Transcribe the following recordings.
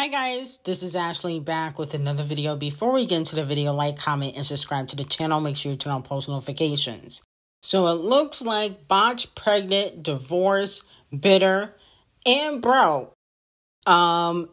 Hi guys, this is Ashley back with another video. Before we get into the video, like, comment, and subscribe to the channel. Make sure you turn on post notifications. So it looks like Botch pregnant, divorced, bitter, and broke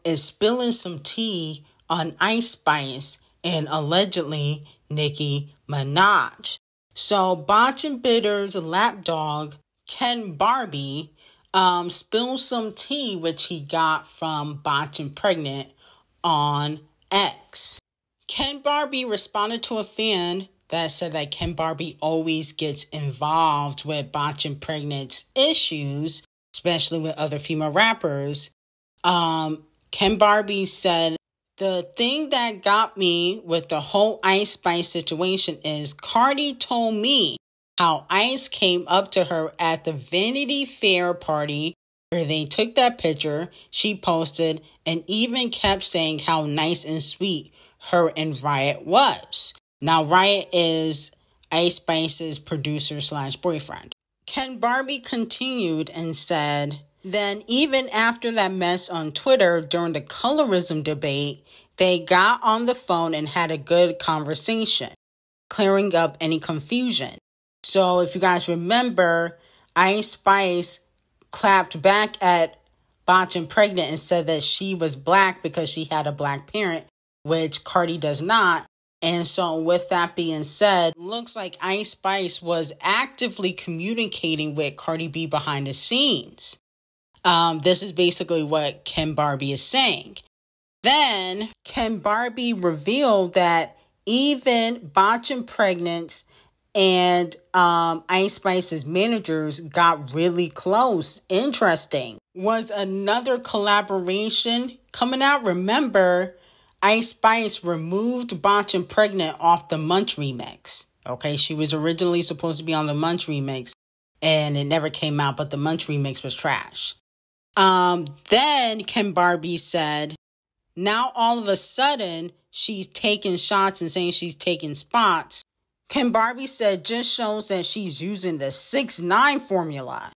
is spilling some tea on Icespxce and allegedly Ckiminaj. So Botch and Bitter's lapdog, Ken Barbie, spilled some tea which he got from Botch and Pregnant on X. Ken Barbie responded to a fan that said that Ken Barbie always gets involved with Botch and Pregnant's issues, especially with other female rappers. Ken Barbie said, "The thing that got me with the whole Icespxce situation is Cardi told me how Ice came up to her at the Vanity Fair party where they took that picture she posted and even kept saying how nice and sweet her and Riot was." Now, Riot is Icespxce's producer/boyfriend. Ken Barbie continued and said, "Then even after that mess on Twitter during the colorism debate, they got on the phone and had a good conversation, clearing up any confusion." So if you guys remember, Icespxce clapped back at Botch and Pregnant and said that she was black because she had a black parent, which Cardi does not. And so with that being said, looks like Icespxce was actively communicating with Cardi B behind the scenes. This is basically what Ken Barbie is saying. Then Ken Barbie revealed that even Botch and Pregnant and Icespxce's managers got really close. Interesting. Was another collaboration coming out? Remember, Icespxce removed Botch and Pregnant off the Munch remix. Okay, she was originally supposed to be on the Munch remix, and it never came out, but the Munch remix was trash. Then Ken Barbie said, now all of a sudden, she's taking shots and saying she's taking spots. Ken Barbie said just shows that she's using the 6ix9ine formula.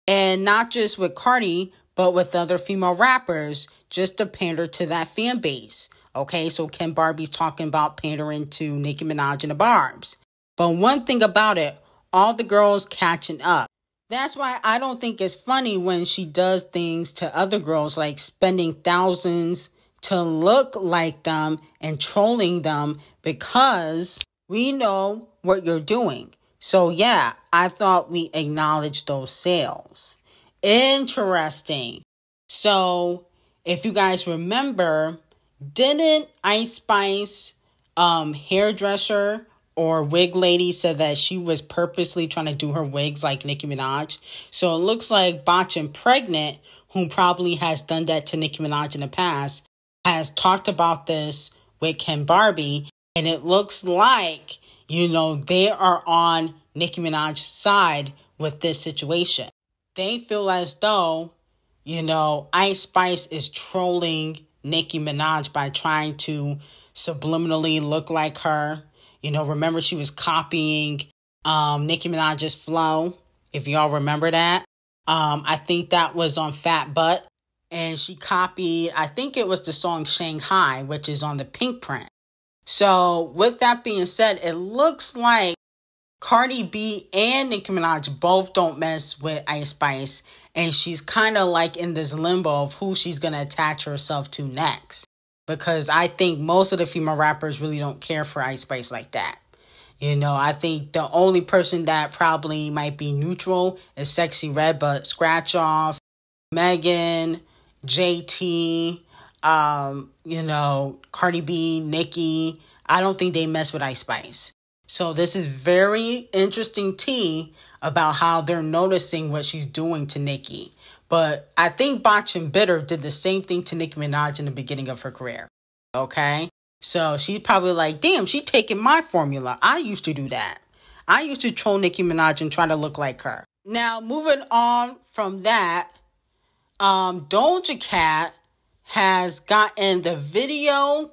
And not just with Cardi, but with other female rappers, just to pander to that fan base. Okay, so Ken Barbie's talking about pandering to Ckiminaj and the Barbs. But one thing about it, all the girls catching up. That's why I don't think it's funny when she does things to other girls like spending thousands to look like them and trolling them, because we know what you're doing. So yeah, I thought we acknowledged those sales. Interesting. So if you guys remember, didn't Icespxce hairdresser or wig lady said that she was purposely trying to do her wigs like Ckiminaj? So it looks like Botch and Pregnant, who probably has done that to Ckiminaj in the past, has talked about this with Ken Barbie, and it looks like, they are on Ckiminaj's side with this situation. They feel as though, Icespxce is trolling Ckiminaj by trying to subliminally look like her. Remember she was copying Nicki Minaj's flow, if y'all remember that. I think that was on Fat Butt. And she copied, I think it was the song Shanghai, which is on the Pink print. So with that being said, it looks like Cardi B and Nicki Minaj both don't mess with Icespxce. And she's kind of like in this limbo of who she's going to attach herself to next. Because I think most of the female rappers really don't care for Icespxce like that. I think the only person that probably might be neutral is Sexy Red, but Scratch Off, Megan, JT, Cardi B, Nicki. I don't think they mess with Icespxce. So this is very interesting tea about how they're noticing what she's doing to Nicki. But I think Botch and Bitter did the same thing to Nicki Minaj in the beginning of her career. Okay? So she's probably like, damn, she taking my formula. I used to do that. I used to troll Nicki Minaj and try to look like her. Now, moving on from that, D0JA has gotten the Video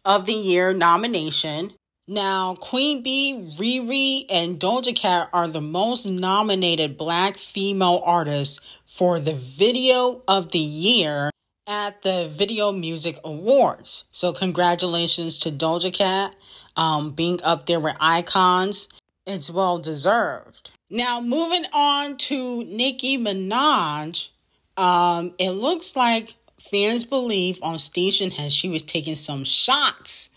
of the Year nomination. Now, Queen Bee, Riri, and D0JA are the most nominated Black female artists for the Video of the Year at the Video Music Awards. So congratulations to Doja Cat being up there with icons. It's well deserved. Now moving on to Nicki Minaj. It looks like fans believe on Station Head she was taking some shots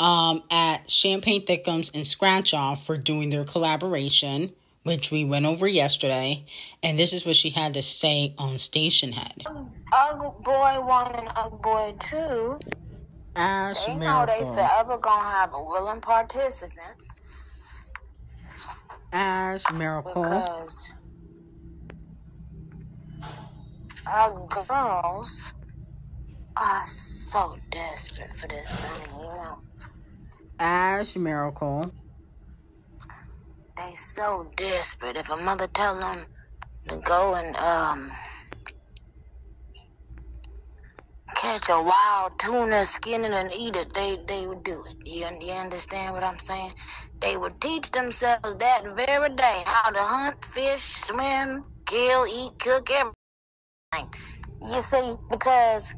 at Champagne Thickums and Scratch Off for doing their collaboration, which we went over yesterday. And this is what she had to say on Station Head. Ugly Boy 1 and Ugly Boy 2, Ash they Miracle. know they forever gonna have a willing participant. Ash Miracle. Because our girls are so desperate for this money, you know. Ash Miracle. They so desperate. If a mother tell them to go and catch a wild tuna, skin it and eat it, they would do it. You understand what I'm saying? They would teach themselves that very day how to hunt, fish, swim, kill, eat, cook, everything. You see, because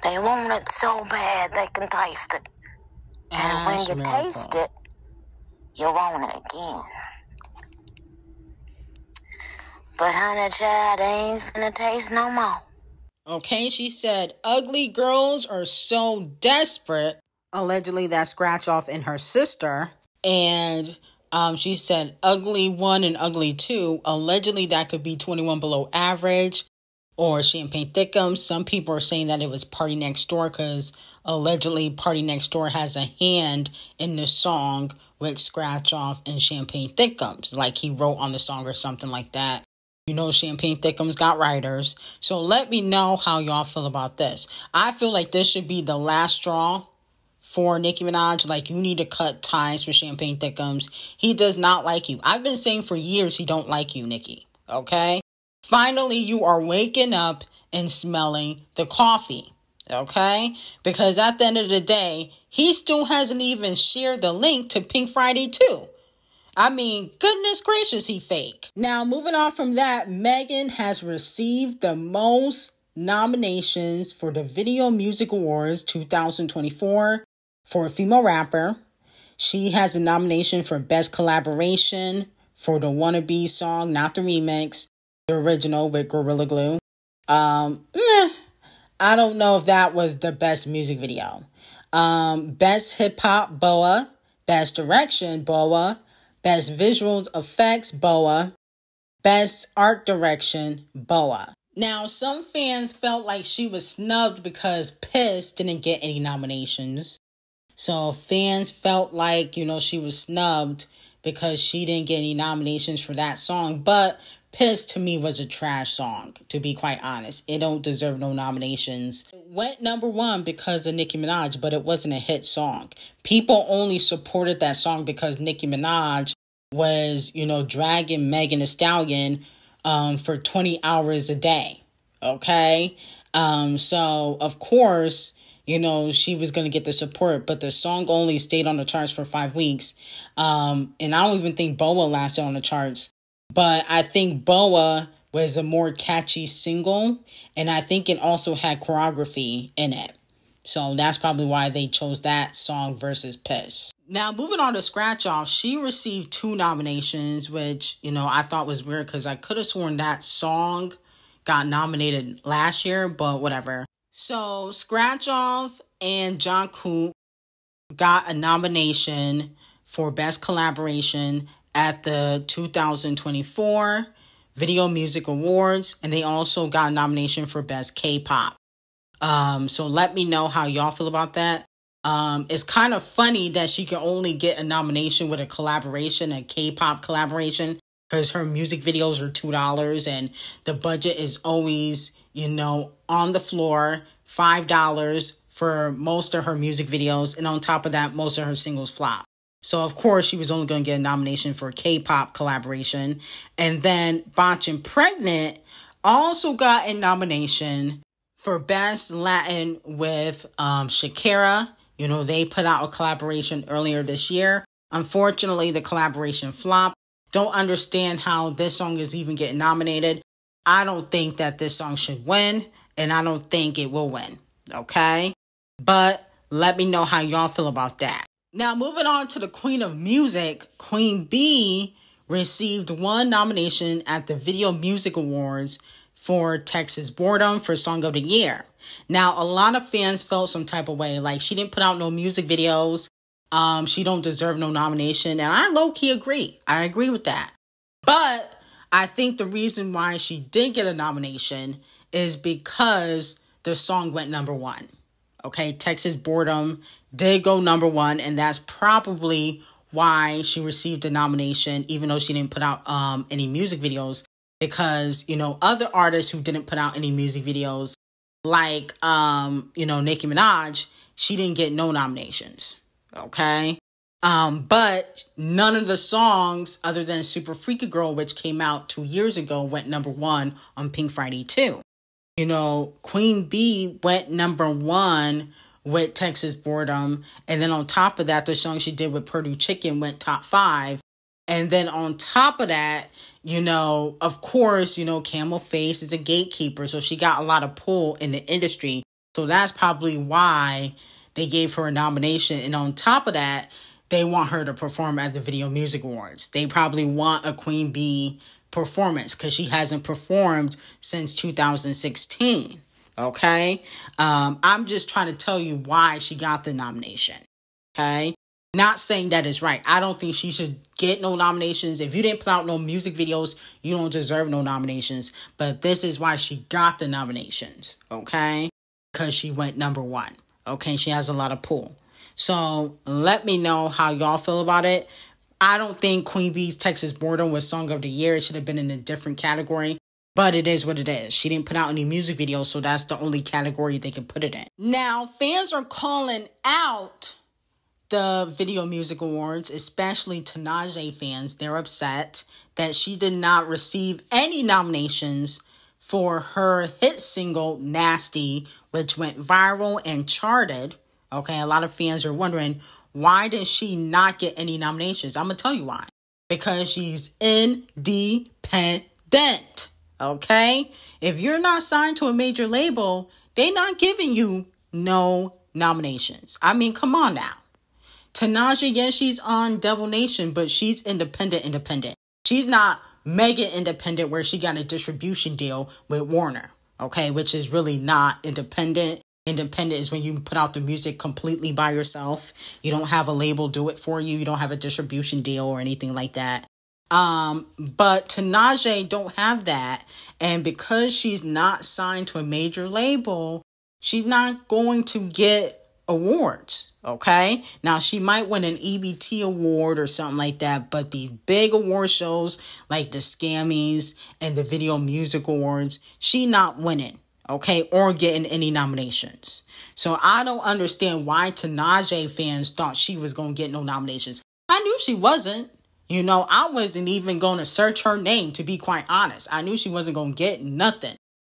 they want it so bad they can taste it. And when you taste it, you want it again. But honey child, they ain't finna taste no more. Okay, she said ugly girls are so desperate. Allegedly, that Scratch Off and her sister. And she said Ugly 1 and Ugly 2. Allegedly, that could be 21 Below Average or Champagne Thickums. Some people are saying that it was Party Next Door because allegedly Party Next Door has a hand in the song with Scratch Off and Champagne Thickums. Like he wrote on the song or something like that. You know, Champagne Thickums got writers. So let me know how y'all feel about this. I feel like this should be the last straw for Nicki Minaj. Like, you need to cut ties with Champagne Thickums. He does not like you. I've been saying for years he don't like you, Nicki. Okay? Finally, you are waking up and smelling the coffee. Okay? Because at the end of the day, he still hasn't even shared the link to Pink Friday 2. I mean, goodness gracious, he fake. Now, moving on from that, Megan has received the most nominations for the Video Music Awards 2024 for a female rapper. She has a nomination for Best Collaboration for the Wannabe song, not the remix, the original with Gorilla Glue. I don't know if that was the best music video. Best Hip Hop, BoA. Best Direction, BoA. Best Visuals Effects, BoA. Best Art Direction, BoA. Now, some fans felt like she was snubbed because Piss didn't get any nominations. So fans felt like, she was snubbed because she didn't get any nominations for that song. But Piss, to me, was a trash song, to be quite honest. It don't deserve no nominations. It went number 1 because of Nicki Minaj, but it wasn't a hit song. People only supported that song because Nicki Minaj was, dragging Megan Thee Stallion for 20 hours a day. Okay? So, of course, she was going to get the support, but the song only stayed on the charts for 5 weeks. And I don't even think BoA lasted on the charts. But I think BoA was a more catchy single, and I think it also had choreography in it. So that's probably why they chose that song versus Piss. Now, moving on to Scratch Off, she received 2 nominations, which, I thought was weird because I could have sworn that song got nominated last year, but whatever. So Scratch Off and Jungkook got a nomination for Best Collaboration at the 2024 Video Music Awards, and they also got a nomination for Best K-Pop. So let me know how y'all feel about that. It's kind of funny that she can only get a nomination with a collaboration, a K-pop collaboration, because her music videos are $2 and the budget is always, on the floor, $5 for most of her music videos. And on top of that, most of her singles flop. So, of course, she was only going to get a nomination for a K-pop collaboration. And then Botchin' Pregnant also got a nomination for Best Latin with Shakira You know, they put out a collaboration earlier this year. Unfortunately, the collaboration flopped. Don't understand how this song is even getting nominated. I don't think that this song should win, and I don't think it will win, okay? But let me know how y'all feel about that. Now, moving on to the Queen of Music, Queen B received 1 nomination at the Video Music Awards for Texas Boredom for Song of the Year. Now, a lot of fans felt some type of way, like she didn't put out no music videos. She don't deserve no nomination, and I low-key agree. I agree with that. But I think the reason why she did get a nomination is because the song went number 1. Okay, Texas Boredom did go number 1, and that's probably why she received a nomination, even though she didn't put out any music videos, because, you know, other artists who didn't put out any music videos, like, Nicki Minaj, she didn't get no nominations, okay? But none of the songs, other than Super Freaky Girl, which came out 2 years ago, went number 1 on Pink Friday 2. You know, Queen B went number 1 with Texas Boredom. And then on top of that, the song she did with Purdue Chicken went top 5. And then on top of that, you know, of course, you know, Camel Face is a gatekeeper. So she got a lot of pull in the industry. So that's probably why they gave her a nomination. And on top of that, they want her to perform at the Video Music Awards. They probably want a Queen B performance because she hasn't performed since 2016. Okay? I'm just trying to tell you why she got the nomination. Okay? Not saying that is right. I don't think she should get no nominations. If you didn't put out no music videos, you don't deserve no nominations. But this is why she got the nominations. Okay? Because she went number 1. Okay? She has a lot of pull. So let me know how y'all feel about it. I don't think Queen B's Texas Boredom was Song of the Year. It should have been in a different category. But it is what it is. She didn't put out any music videos, so that's the only category they can put it in. Now, fans are calling out the Video Music Awards, especially Ckiminaj fans. They're upset that she did not receive any nominations for her hit single, Nasty, which went viral and charted. Okay, a lot of fans are wondering, why did she not get any nominations? I'm going to tell you why. Because she's independent. Okay? If you're not signed to a major label, they're not giving you no nominations. I mean, come on now. Ckiminaj, yes, she's on Devil Nation, but she's independent. She's not mega independent where she got a distribution deal with Warner. Okay? Which is really not independent. Independent is when you put out the music completely by yourself. You don't have a label do it for you. You don't have a distribution deal or anything like that. But Ckiminaj don't have that. And because she's not signed to a major label, she's not going to get awards. Okay? Now, she might win an EBT award or something like that. But these big award shows like the Skimmys and the Video Music Awards, she not winning. Okay, or getting any nominations. So I don't understand why Ckiminaj fans thought she was going to get no nominations. I knew she wasn't. You know, I wasn't even going to search her name, to be quite honest. I knew she wasn't going to get nothing.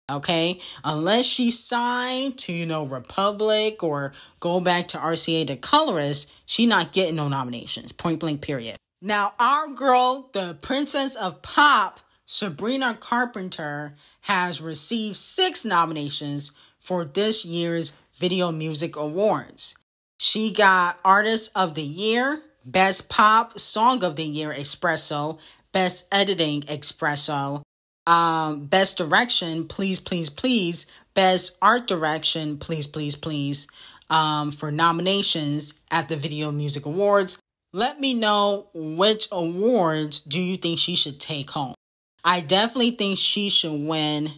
Okay, unless she signed to, you know, Republic or go back to RCA the colorist, she not getting no nominations. Point blank, period. Now, our girl, the Princess of Pop, Sabrina Carpenter, has received 6 nominations for this year's Video Music Awards. She got Artist of the Year, Best Pop Song of the Year, Espresso, Best Editing, Espresso, Best Direction, Please, Please, Please, Best Art Direction, Please, Please, Please, for nominations at the Video Music Awards. Let me know which awards do you think she should take home. I definitely think she should win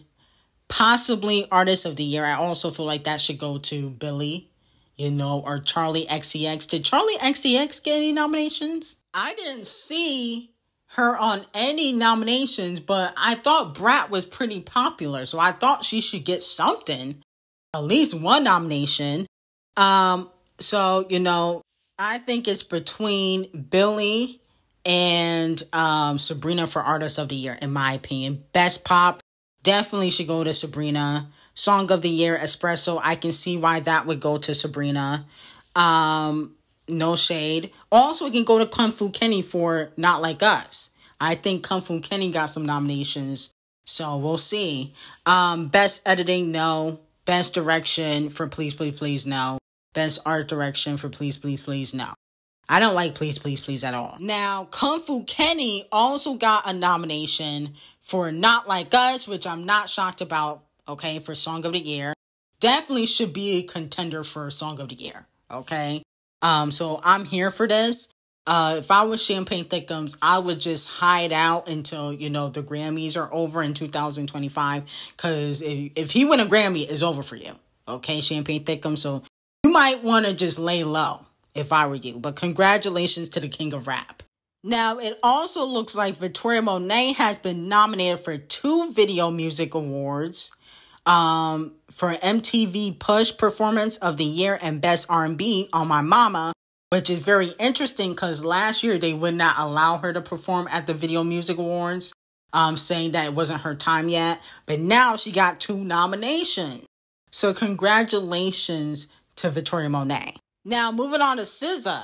possibly Artist of the Year. I also feel like that should go to Billy, you know, or Charlie XCX. Did Charlie XCX get any nominations? I didn't see her on any nominations, but I thought Brat was pretty popular, so I thought she should get something, at least one nomination. So, you know, I think it's between Billy and Sabrina for Artist of the Year, in my opinion. Best Pop definitely should go to Sabrina. Song of the Year, Espresso, I can see why that would go to Sabrina. No shade. Also, we can go to Kung Fu Kenny for Not Like Us. I think Kung Fu Kenny got some nominations, so we'll see. Best editing, no. Best direction for Please, Please, Please, no. Best art direction for Please, Please, Please, no. I don't like Please, Please, Please at all. Now, Kung Fu Kenny also got a nomination for Not Like Us, which I'm not shocked about, okay, for Song of the Year. Definitely should be a contender for Song of the Year, okay? So I'm here for this. If I was Champagne Thickums, I would just hide out until, the Grammys are over in 2025. Because if he win a Grammy, it's over for you. Okay, Champagne Thickums. So you might want to just lay low if I were you. But congratulations to the king of rap. Now, it also looks like Victoria Monet has been nominated for 2 Video Music Awards. For MTV Push Performance of the Year and Best R&B on My Mama, which is very interesting because last year they would not allow her to perform at the Video Music Awards, saying that it wasn't her time yet. But now she got 2 nominations. So congratulations to Victoria Monet. Now moving on to SZA.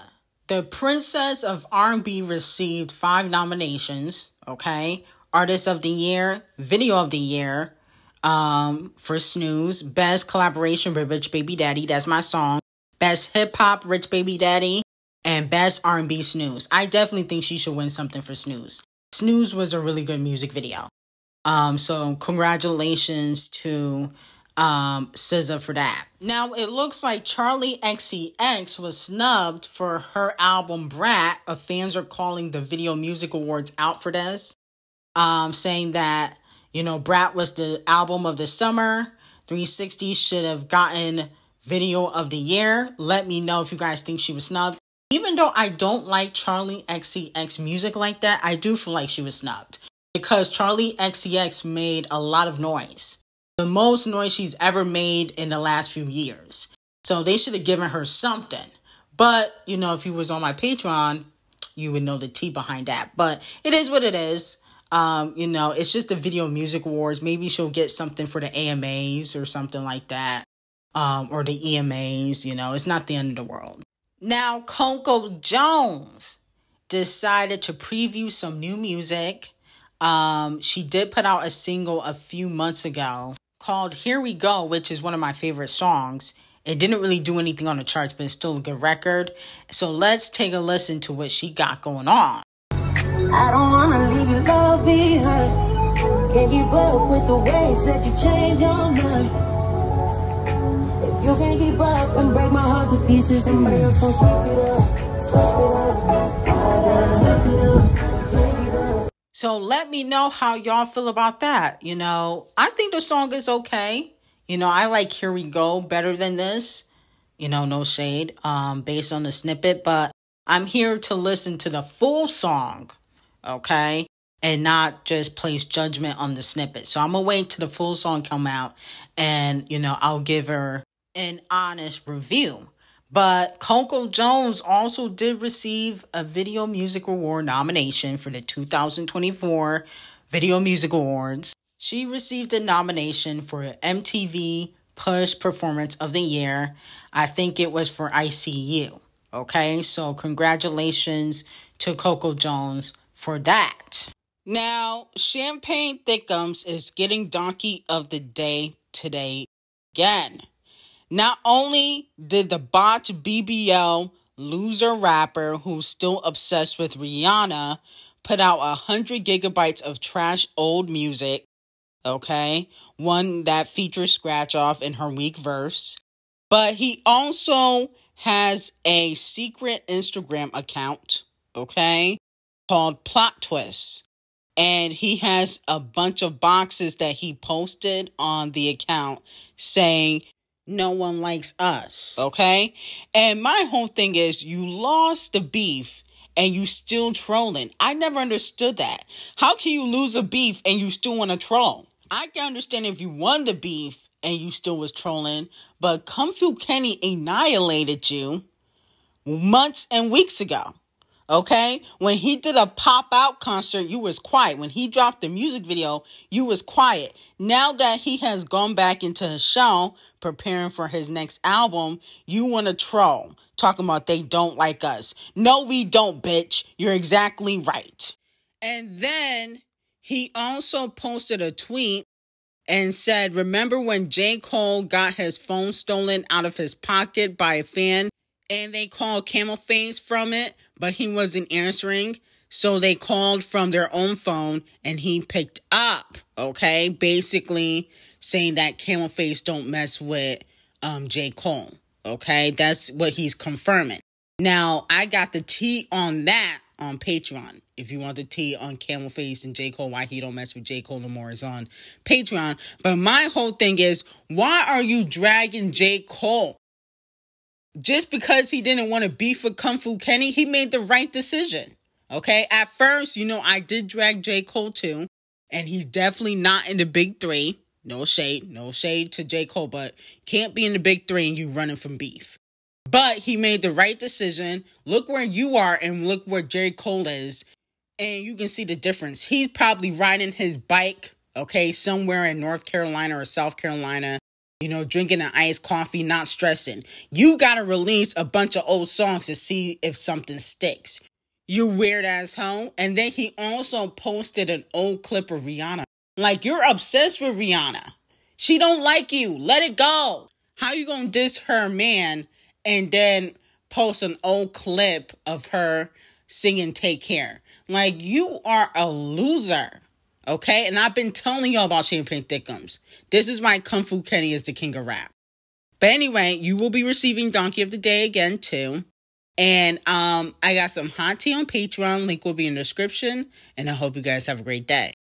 The Princess of R&B received 5 nominations, okay? Artist of the Year, Video of the Year, for Snooze, Best Collaboration with Rich Baby Daddy, that's my song, Best Hip Hop Rich Baby Daddy, and Best R&B Snooze. I definitely think she should win something for Snooze. Snooze was a really good music video. So congratulations to SZA for that. Now it looks like Ckiminaj was snubbed for her album Brat. Fans are calling the Video Music Awards out for this, saying that Brat was the album of the summer. 360 should have gotten Video of the Year. Let me know if you guys think she was snubbed. Even though I don't like Ckiminaj music like that, I do feel like she was snubbed. Because Ckiminaj made a lot of noise. The most noise she's ever made in the last few years. So they should have given her something. But, if you was on my Patreon, you would know the tea behind that. But it is what it is. It's just the Video Music Awards. Maybe she'll get something for the AMAs or something like that. Or the EMAs, it's not the end of the world. Now, Coco Jones decided to preview some new music. She did put out a single a few months ago called Here We Go, which is one of my favorite songs. It didn't really do anything on the charts, but it's still a good record. So let's take a listen to what she got going on. I don't wanna leave you, love be hurt. Can't keep up with the ways that you change your mind. If you can't keep up and break my heart to pieces, I'm real for sweep it up. So let me know how y'all feel about that. I think the song is okay. I like Here We Go better than this. No shade, based on the snippet, but I'm here to listen to the full song. Okay, and not just place judgment on the snippet. So I'm gonna wait till the full song come out, and I'll give her an honest review. But Coco Jones also did receive a Video Music Award nomination for the 2024 Video Music Awards. She received a nomination for MTV Push Performance of the Year. I think it was for ICU. Okay, so congratulations to Coco Jones for that. Now, Champagne Thickums is getting Donkey of the Day today again. Not only did the botch BBL loser rapper who's still obsessed with Rihanna put out 100 gigabytes of trash old music, okay, one that features scratch off in her weak verse, but he also has a secret Instagram account, okay, called Plot Twist. And he has a bunch of boxes that he posted on the account saying, no one likes us, okay? And my whole thing is, you lost the beef and you still trolling. I never understood that. How can you lose a beef and you still want to troll? I can understand if you won the beef and you still was trolling, but Kung Fu Kenny annihilated you months and weeks ago. Okay? When he did a pop-out concert, you was quiet. When he dropped the music video, you was quiet. Now that he has gone back into his show, preparing for his next album, you want to troll. Talking about they don't like us. No, we don't, bitch. You're exactly right. And then he also posted a tweet and said, remember when J. Cole got his phone stolen out of his pocket by a fan and they called Camel Face from it, but he wasn't answering? So they called from their own phone and he picked up, okay? Basically saying that Camel Face don't mess with J. Cole, okay? That's what he's confirming. Now, I got the tea on that on Patreon. If you want the tea on Camel Face and J. Cole, why he don't mess with J. Cole no more, is on Patreon. But my whole thing is, why are you dragging J. Cole? Just because he didn't want to beef with Kung Fu Kenny, he made the right decision. Okay? At first, I did drag J. Cole too. And he's definitely not in the big three. No shade to J. Cole, but can't be in the big three and you running from beef. But he made the right decision. Look where you are and look where J. Cole is. And you can see the difference. He's probably riding his bike, okay, somewhere in North Carolina or South Carolina, drinking an iced coffee, not stressing. You got to release a bunch of old songs to see if something sticks. You weird asshole. And then he also posted an old clip of Rihanna. Like, you're obsessed with Rihanna. She don't like you. Let it go. How you gonna diss her man and then post an old clip of her singing Take Care? Like, you are a loser, okay? And I've been telling y'all about Champagne Thickums. This is why Kung Fu Kenny is the king of rap. But anyway, you will be receiving Donkey of the Day again, too. And I got some hot tea on Patreon. Link will be in the description. And I hope you guys have a great day.